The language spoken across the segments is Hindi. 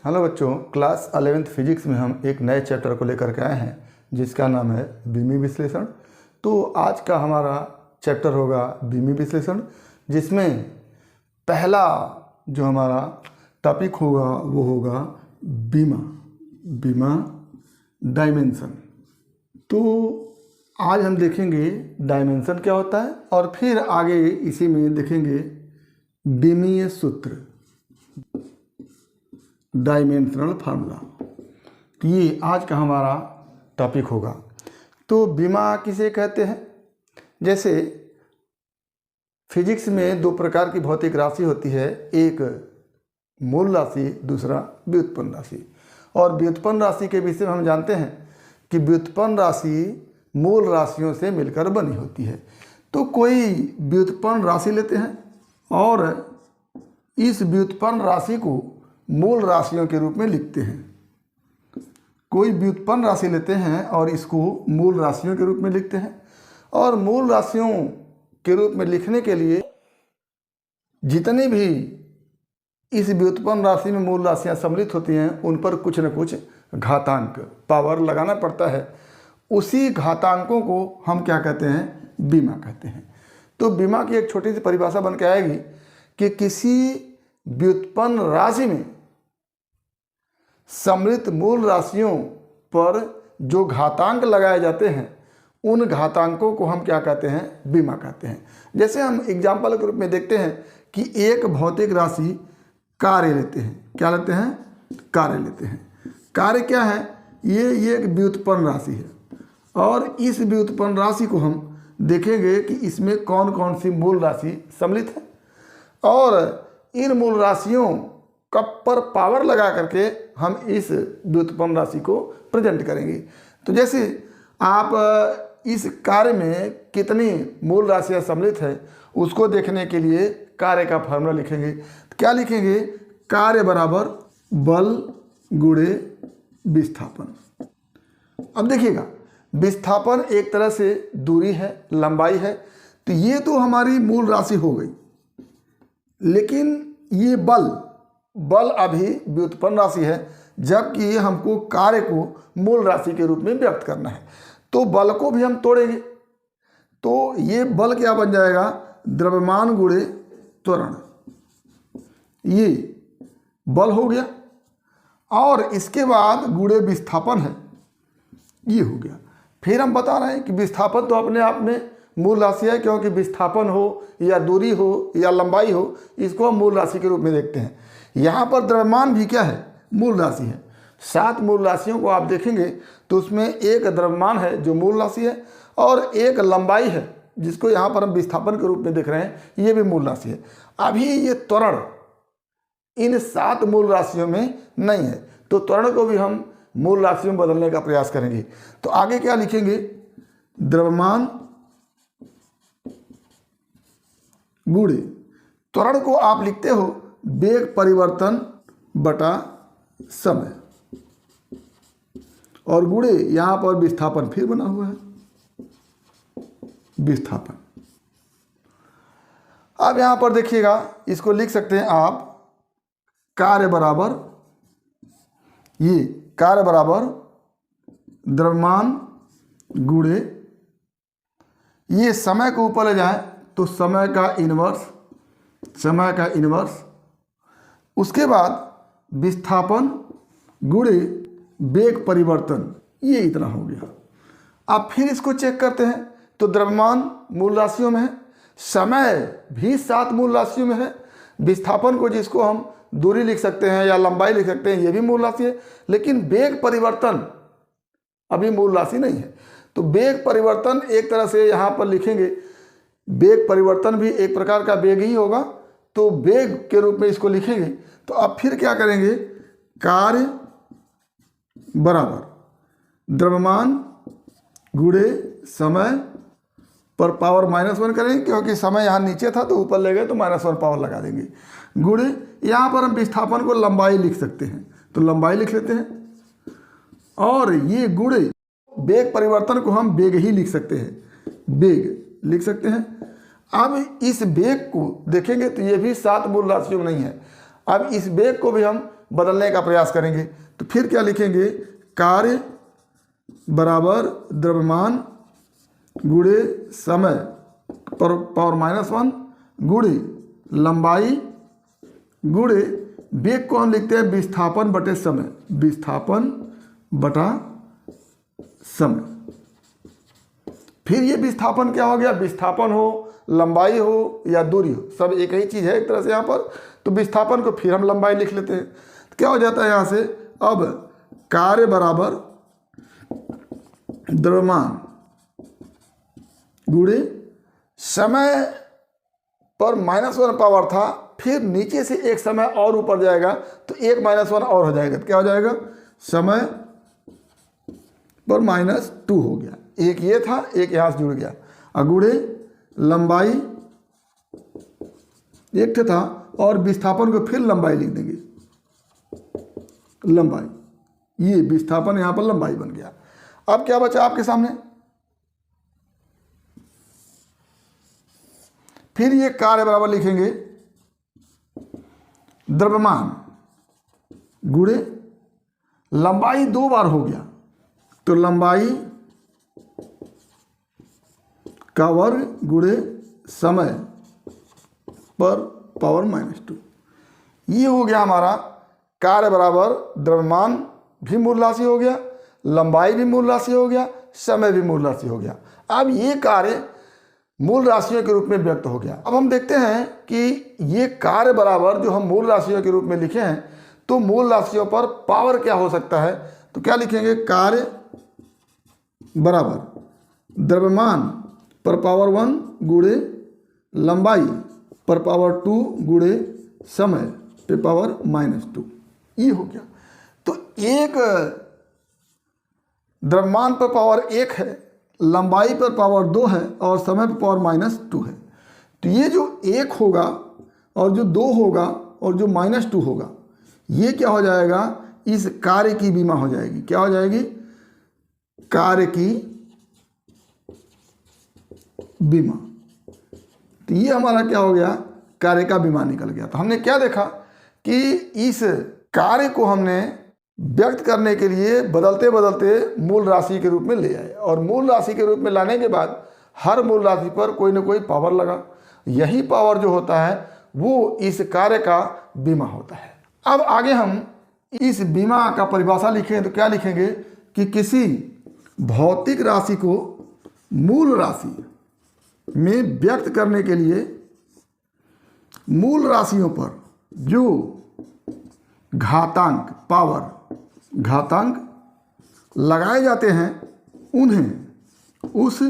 हेलो बच्चों, क्लास 11th फिजिक्स में हम एक नए चैप्टर को लेकर के आए हैं जिसका नाम है बीमी विश्लेषण। तो आज का हमारा चैप्टर होगा बीमी विश्लेषण, जिसमें पहला जो हमारा टॉपिक होगा वो होगा बीमा डायमेंशन। तो आज हम देखेंगे डायमेंशन क्या होता है और फिर आगे इसी में देखेंगे बीमीय सूत्र, डायमेंशनल फार्मूला। तो ये आज का हमारा टॉपिक होगा। तो बीमा किसे कहते हैं? जैसे फिजिक्स में दो प्रकार की भौतिक राशि होती है, एक मूल राशि, दूसरा व्युत्पन्न राशि। और व्युत्पन्न राशि के विषय में हम जानते हैं कि व्युत्पन्न राशि मूल राशियों से मिलकर बनी होती है। तो कोई व्युत्पन्न राशि लेते हैं और इस व्युत्पन्न राशि को मूल राशियों के रूप में लिखते हैं। कोई व्युत्पन्न राशि लेते हैं और इसको मूल राशियों के रूप में लिखते हैं। और मूल राशियों के रूप में लिखने के लिए जितनी भी इस व्युत्पन्न राशि में मूल राशियां सम्मिलित होती हैं उन पर कुछ न कुछ घातांक पावर लगाना पड़ता है। उसी घातांकों को हम क्या कहते हैं? बीमा कहते हैं। तो बीमा की एक छोटी सी परिभाषा बन के आएगी कि किसी व्युत्पन्न राशि में सम्मिलित मूल राशियों पर जो घातांक लगाए जाते हैं उन घातांकों को हम क्या कहते हैं? बीमा कहते हैं। जैसे हम एग्जाम्पल के रूप में देखते हैं कि एक भौतिक राशि कार्य लेते हैं। क्या लेते हैं? कार्य लेते हैं। कार्य क्या है? ये एक व्युत्पन्न राशि है और इस व्युत्पन्न राशि को हम देखेंगे कि इसमें कौन कौन सी मूल राशि सम्मिलित है और इन मूल राशियों का पर पावर लगा करके हम इस व्युत्पन्न राशि को प्रेजेंट करेंगे। तो जैसे आप इस कार्य में कितनी मूल राशियां सम्मिलित है उसको देखने के लिए कार्य का फॉर्मूला लिखेंगे। तो क्या लिखेंगे? कार्य बराबर बल गुणे विस्थापन। अब देखिएगा, विस्थापन एक तरह से दूरी है, लंबाई है। तो ये तो हमारी मूल राशि हो गई, लेकिन ये बल अभी व्युत्पन्न राशि है, जबकि हमको कार्य को मूल राशि के रूप में व्यक्त करना है। तो बल को भी हम तोड़ेंगे। तो ये बल क्या बन जाएगा? द्रव्यमान गुणे त्वरण। ये बल हो गया और इसके बाद गुणे विस्थापन है, ये हो गया। फिर हम बता रहे हैं कि विस्थापन तो अपने आप में मूल राशि है, क्योंकि विस्थापन हो या दूरी हो या लंबाई हो, इसको हम मूल राशि के रूप में देखते हैं। यहाँ पर द्रव्यमान भी क्या है? मूल राशि है। 7 मूल राशियों को आप देखेंगे तो उसमें एक द्रव्यमान है जो मूल राशि है और एक लंबाई है जिसको यहाँ पर हम विस्थापन के रूप में देख रहे हैं, ये भी मूल राशि है। अभी ये त्वरण इन 7 मूल राशियों में नहीं है, तो त्वरण को भी हम मूल राशियों में बदलने का प्रयास करेंगे। तो आगे क्या लिखेंगे? द्रव्यमान गुणे त्वरण को आप लिखते हो वेग परिवर्तन बटा समय, और गुणे यहां पर विस्थापन फिर बना हुआ है, विस्थापन। अब यहां पर देखिएगा, इसको लिख सकते हैं आप कार्य बराबर, ये कार्य बराबर द्रव्यमान गुणे, ये समय को ऊपर ले जाए तो समय का इन्वर्स, उसके बाद विस्थापन गुणे वेग परिवर्तन, ये इतना हो गया। अब फिर इसको चेक करते हैं तो द्रव्यमान मूल राशियों में है, समय भी 7 मूल राशियों में है, विस्थापन को जिसको हम दूरी लिख सकते हैं या लंबाई लिख सकते हैं, ये भी मूल राशि है, लेकिन वेग परिवर्तन अभी मूल राशि नहीं है। तो वेग परिवर्तन एक तरह से यहाँ पर लिखेंगे, वेग परिवर्तन भी एक प्रकार का वेग ही होगा, तो वेग के रूप में इसको लिखेंगे। तो अब फिर क्या करेंगे? कार्य बराबर द्रव्यमान गुणे समय पर पावर -1 करेंगे, क्योंकि समय यहाँ नीचे था तो ऊपर ले गए तो -1 पावर लगा देंगे। गुणे यहाँ पर हम विस्थापन को लंबाई लिख सकते हैं, तो लंबाई लिख लेते हैं, और ये गुणे वेग परिवर्तन को हम वेग ही लिख सकते हैं, वेग लिख सकते हैं। अब इस वेग को देखेंगे तो ये भी 7 मूल राशियों में नहीं है। अब इस वेग को भी हम बदलने का प्रयास करेंगे। तो फिर क्या लिखेंगे, कार्य बराबर द्रव्यमान गुणे समय पर पावर -1 गुणे लंबाई गुणे वेग को हम लिखते हैं विस्थापन बटे समय, विस्थापन बटा समय। फिर ये विस्थापन क्या हो गया, विस्थापन हो, लंबाई हो या दूरी हो, सब एक ही चीज़ है एक तरह से यहाँ पर। तो विस्थापन को फिर हम लंबाई लिख लेते हैं। तो क्या हो जाता है यहाँ से, अब कार्य बराबर द्रव्यमान गुणे समय पर -1 पावर था, फिर नीचे से एक समय और ऊपर जाएगा तो एक -1 और हो जाएगा। तो क्या हो जाएगा, समय पर -2 हो गया, एक ये था एक यहाँ से जुड़ गया, अगुड़े लंबाई एक था और विस्थापन को फिर लंबाई लिख देंगे, लंबाई, ये विस्थापन यहाँ पर लंबाई बन गया। अब क्या बचा आपके सामने, फिर ये कार्य बराबर लिखेंगे द्रव्यमान गुणे लंबाई 2 बार हो गया, तो लंबाई का वर्ग गुणे समय पर पावर -2। ये हो गया हमारा कार्य बराबर द्रव्यमान भी मूल राशि हो गया, लंबाई भी मूल राशि हो गया, समय भी मूल राशि हो गया। अब ये कार्य मूल राशियों के रूप में व्यक्त हो गया। अब हम देखते हैं कि ये कार्य बराबर जो हम मूल राशियों के रूप में लिखे हैं, तो मूल राशियों पर पावर क्या हो सकता है। तो क्या लिखेंगे, कार्य बराबर द्रव्यमान पर पावर 1 गुणे लंबाई पर पावर 2 गुणे समय पे पावर -2। ये हो गया। तो एक द्रव्यमान पर पावर 1 है, लंबाई पर पावर 2 है और समय पर पावर -2 है। तो ये जो 1 होगा और जो 2 होगा और जो -2 होगा, ये क्या हो जाएगा, इस कार्य की बीमा हो जाएगी। क्या हो जाएगी, कार्य की बीमा। तो ये हमारा क्या हो गया, कार्य का बीमा निकल गया। तो हमने क्या देखा कि इस कार्य को हमने व्यक्त करने के लिए बदलते बदलते मूल राशि के रूप में ले आए, और मूल राशि के रूप में लाने के बाद हर मूल राशि पर कोई ना कोई पावर लगा। यही पावर जो होता है वो इस कार्य का बीमा होता है। अब आगे हम इस बीमा का परिभाषा लिखें तो क्या लिखेंगे कि किसी भौतिक राशि को मूल राशि में व्यक्त करने के लिए मूल राशियों पर जो घातांक पावर घातांक लगाए जाते हैं उन्हें उस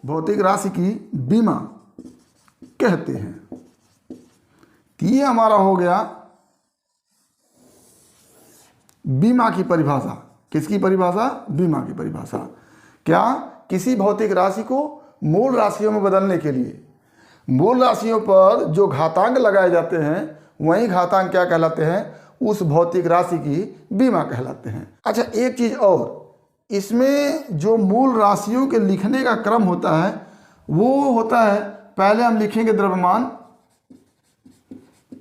भौतिक राशि की बीमा कहते हैं। तो ये हमारा हो गया बीमा की परिभाषा। किसकी परिभाषा, बीमा की परिभाषा। क्या, किसी भौतिक राशि को मूल राशियों में बदलने के लिए मूल राशियों पर जो घातांक लगाए जाते हैं वही घातांक क्या कहलाते हैं, उस भौतिक राशि की बीमा कहलाते हैं। अच्छा, एक चीज़ और, इसमें जो मूल राशियों के लिखने का क्रम होता है वो होता है, पहले हम लिखेंगे द्रव्यमान,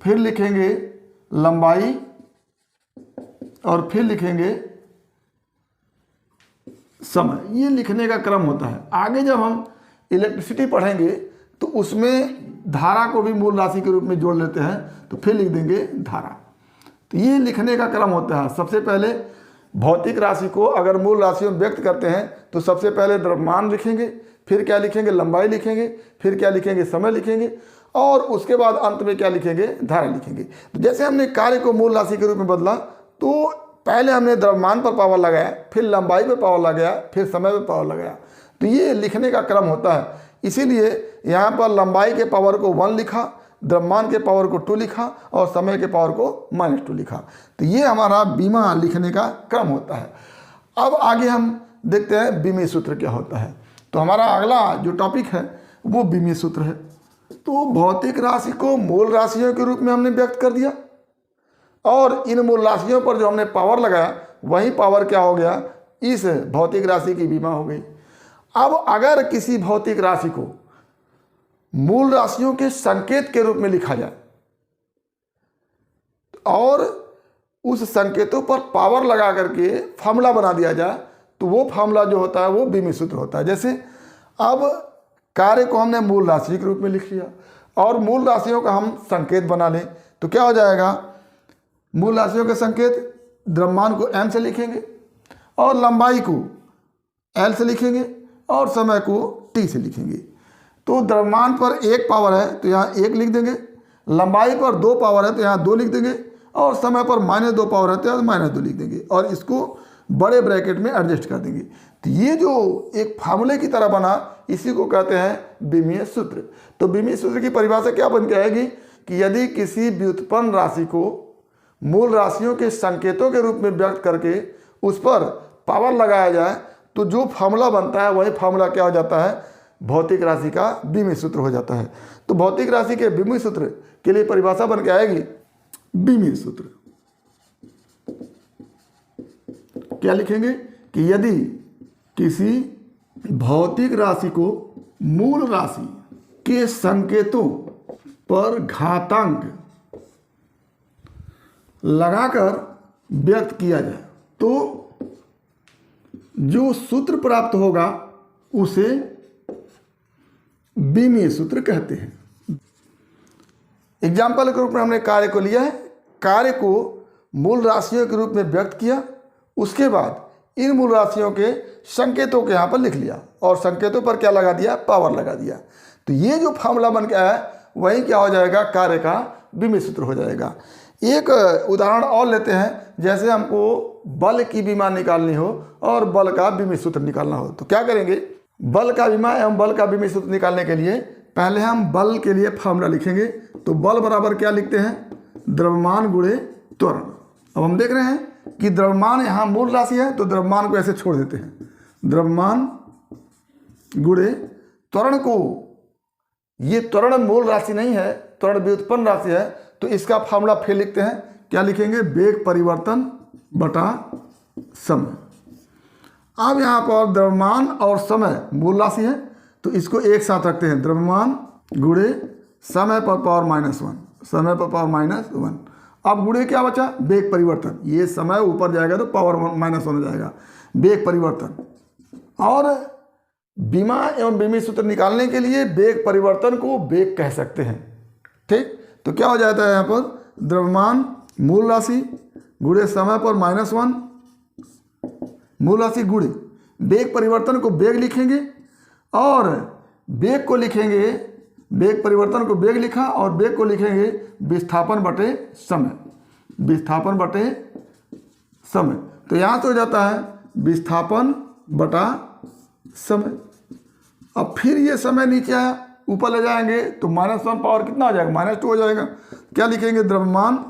फिर लिखेंगे लंबाई और फिर लिखेंगे समय। ये लिखने का क्रम होता है। आगे जब हम इलेक्ट्रिसिटी पढ़ेंगे तो उसमें धारा को भी मूल राशि के रूप में जोड़ लेते हैं, तो फिर लिख देंगे धारा। तो ये लिखने का क्रम होता है। सबसे पहले भौतिक राशि को अगर मूल राशि में व्यक्त करते हैं तो सबसे पहले द्रव्यमान लिखेंगे, फिर क्या लिखेंगे, लंबाई लिखेंगे, फिर क्या लिखेंगे, समय लिखेंगे, और उसके बाद अंत में क्या लिखेंगे, धारा लिखेंगे। तो जैसे हमने कार्य को मूल राशि के रूप में बदला, तो पहले हमने द्रव्यमान पर पावर लगाया, फिर लंबाई पर पावर लगाया, फिर समय पर पावर लगाया। तो ये लिखने का क्रम होता है। इसीलिए यहाँ पर लंबाई के पावर को 1 लिखा, द्रव्यमान के पावर को 2 लिखा और समय के पावर को -2 लिखा। तो ये हमारा बीमा लिखने का क्रम होता है। अब आगे हम देखते हैं बीमीय सूत्र क्या होता है। तो हमारा अगला जो टॉपिक है वो बीमीय सूत्र है। तो भौतिक राशि को मूल राशियों के रूप में हमने व्यक्त कर दिया, और इन मूल राशियों पर जो हमने पावर लगाया वही पावर क्या हो गया, इस भौतिक राशि की बीमा हो गई। अब अगर किसी भौतिक राशि को मूल राशियों के संकेत के रूप में लिखा जाए, तो और उस संकेतों पर पावर लगा करके फार्मूला बना दिया जाए तो वो फार्मूला जो होता है वो बीमी सूत्र होता है। जैसे अब कार्य को हमने मूल राशि के रूप में लिख लिया और मूल राशियों का हम संकेत बना लें तो क्या हो जाएगा, मूल राशियों के संकेत द्रव्यमान को m से लिखेंगे और लंबाई को l से लिखेंगे और समय को t से लिखेंगे। तो द्रव्यमान पर 1 पावर है तो यहाँ 1 लिख देंगे, लंबाई पर 2 पावर है तो यहाँ 2 लिख देंगे और समय पर -2 पावर है तो यहाँ -2 लिख देंगे और इसको बड़े ब्रैकेट में एडजस्ट कर देंगे। तो ये जो एक फार्मूले की तरह बना इसी को कहते हैं बीमीय सूत्र। तो बीमीय सूत्र की परिभाषा क्या बन के आएगी कि यदि किसी व्युत्पन्न राशि को मूल राशियों के संकेतों के रूप में व्यक्त करके उस पर पावर लगाया जाए तो जो फार्मूला बनता है वही फार्मूला क्या हो जाता है, भौतिक राशि का बीमीय सूत्र हो जाता है। तो भौतिक राशि के बीमीय सूत्र के लिए परिभाषा बन के आएगी बीमीय सूत्र। क्या लिखेंगे कि यदि किसी भौतिक राशि को मूल राशि के संकेतों पर घातांक लगाकर व्यक्त किया जाए तो जो सूत्र प्राप्त होगा उसे बीमीय सूत्र कहते हैं। एग्जाम्पल के रूप में हमने कार्य को लिया है, कार्य को मूल राशियों के रूप में व्यक्त किया, उसके बाद इन मूल राशियों के संकेतों के यहाँ पर लिख लिया और संकेतों पर क्या लगा दिया, पावर लगा दिया। तो ये जो फार्मूला बन के आया वही क्या हो जाएगा, कार्य का बीमीय सूत्र हो जाएगा। एक उदाहरण और लेते हैं, जैसे हमको बल की विमा निकालनी हो और बल का बीमीय सूत्र निकालना हो तो क्या करेंगे, बल का विमा एवं बल का बीमीय सूत्र निकालने के लिए पहले हम बल के लिए फार्मूला लिखेंगे। तो बल बराबर क्या लिखते हैं, द्रव्यमान गुणे त्वरण। अब हम देख रहे हैं कि द्रव्यमान यहाँ मूल राशि है तो द्रव्यमान को ऐसे छोड़ देते हैं, द्रव्यमान गुणे त्वरण को, ये त्वरण मूल राशि नहीं है, त्वरण व्युत्पन्न राशि है तो इसका फार्मूला फिर लिखते हैं। क्या लिखेंगे, वेग परिवर्तन बटा समय। अब यहाँ पर द्रव्यमान और समय मूल राशि है तो इसको एक साथ रखते हैं, द्रव्यमान गुणे समय पर पावर -1, समय पर पावर -1। अब गुणे क्या बचा, वेग परिवर्तन, ये समय ऊपर जाएगा तो पावर -1 हो जाएगा, वेग परिवर्तन। और बीमा एवं बीमीय सूत्र निकालने के लिए वेग परिवर्तन को वेग कह सकते हैं। ठीक, तो क्या हो जाता है यहाँ पर, द्रव्यमान मूल राशि गुणे समय पर -1, मूल राशि गुणे वेग परिवर्तन को वेग लिखेंगे और वेग को लिखेंगे, वेग परिवर्तन को वेग लिखा और वेग को लिखेंगे विस्थापन बटे समय, विस्थापन बटे समय। तो यहाँ से हो जाता है विस्थापन बटा समय। अब फिर ये समय नीचे आया, ऊपर ले जाएंगे तो -1 पावर कितना हो जाएगा, -2 हो जाएगा। क्या लिखेंगे, द्रव्यमान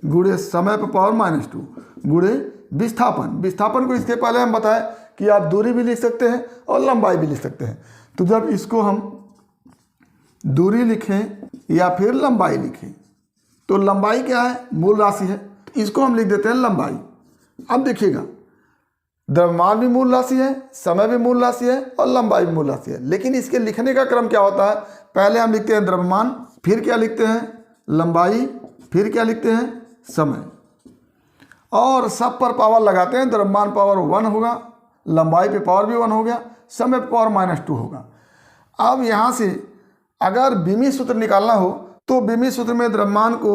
गुणे समय पर पावर -2 गुणे विस्थापन। विस्थापन को इसके पहले हम बताएं कि आप दूरी भी लिख सकते हैं और लंबाई भी लिख सकते हैं। तो जब इसको हम दूरी लिखें या फिर लंबाई लिखें तो लंबाई क्या है, मूल राशि है, तो इसको हम लिख देते हैं लंबाई। अब देखिएगा, द्रव्यमान भी मूल राशि है, समय भी मूल राशि है और लंबाई भी मूल राशि है, लेकिन इसके लिखने का क्रम क्या होता है, पहले हम लिखते हैं द्रव्यमान, फिर क्या लिखते हैं लंबाई, फिर क्या लिखते हैं समय, और सब पर पावर लगाते हैं। द्रव्यमान पावर 1 होगा, लंबाई पे पावर भी 1 हो गया, समय पे पावर -2 होगा। अब यहाँ से अगर बीमीय सूत्र निकालना हो तो बीमीय सूत्र में द्रव्यमान को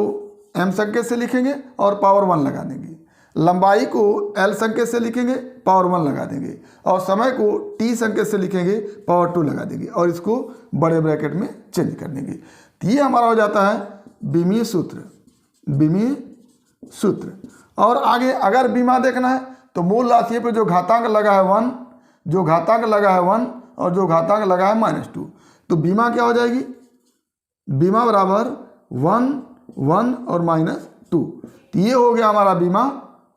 m संकेत से लिखेंगे और पावर 1 लगा देंगे, लंबाई को l संकेत से लिखेंगे, पावर 1 लगा देंगे और समय को t संकेत से लिखेंगे, पावर 2 लगा देंगे और इसको बड़े ब्रैकेट में चेंज कर देंगे। तो ये हमारा हो जाता है बीमीय सूत्र, बीमीय सूत्र। और आगे अगर बीमा देखना है तो मूल राशि पे जो घातांक लगा है 1, जो घातांक लगा है 1 और जो घातांक लगा है -2, तो बीमा क्या हो जाएगी, बीमा बराबर 1, 1 और -2। तो ये हो गया हमारा बीमा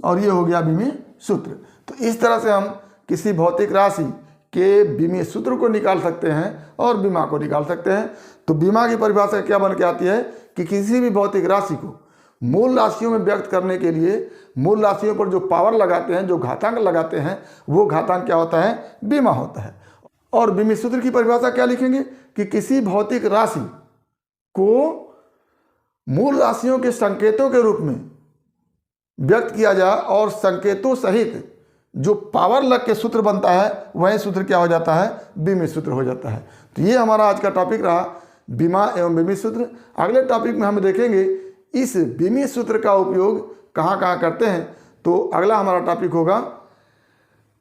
और ये हो गया बीमीय सूत्र। तो इस तरह से हम किसी भौतिक राशि के बीमीय सूत्र को निकाल सकते हैं और बीमा को निकाल सकते हैं। तो बीमा की परिभाषा क्या बन के आती है कि किसी भी भौतिक राशि को मूल राशियों में व्यक्त करने के लिए मूल राशियों पर जो पावर लगाते हैं, जो घातांक लगाते हैं, वो घातांक क्या होता है, बीमा होता है। और बीमीय सूत्र की परिभाषा क्या लिखेंगे कि किसी भौतिक राशि को मूल राशियों के संकेतों के रूप में व्यक्त किया जाए और संकेतों सहित जो पावर लग के सूत्र बनता है वही सूत्र क्या हो जाता है, बीमित सूत्र हो जाता है। तो ये हमारा आज का टॉपिक रहा, बीमा एवं बीमित सूत्र। अगले टॉपिक में हम देखेंगे इस बीमित सूत्र का उपयोग कहाँ कहाँ करते हैं। तो अगला हमारा टॉपिक होगा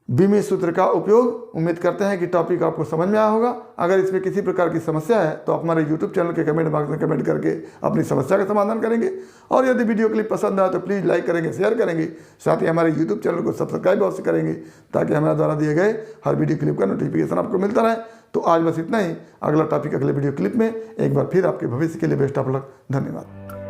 बीमित सूत्र का उपयोग। उम्मीद करते हैं कि टॉपिक आपको समझ में आया होगा। अगर इसमें किसी प्रकार की समस्या है तो आप हमारे YouTube चैनल के कमेंट बॉक्स में कमेंट करके अपनी समस्या का समाधान करेंगे। और यदि वीडियो क्लिप पसंद आए तो प्लीज़ लाइक करेंगे, शेयर करेंगे, साथ ही हमारे YouTube चैनल को सब्सक्राइब अवश्य करेंगे ताकि हमारे द्वारा दिए गए हर वीडियो क्लिप का नोटिफिकेशन आपको मिलता रहे। तो आज बस इतना ही। अगला टॉपिक अगले वीडियो क्लिप में। एक बार फिर आपके भविष्य के लिए बेस्ट ऑफ लक। धन्यवाद।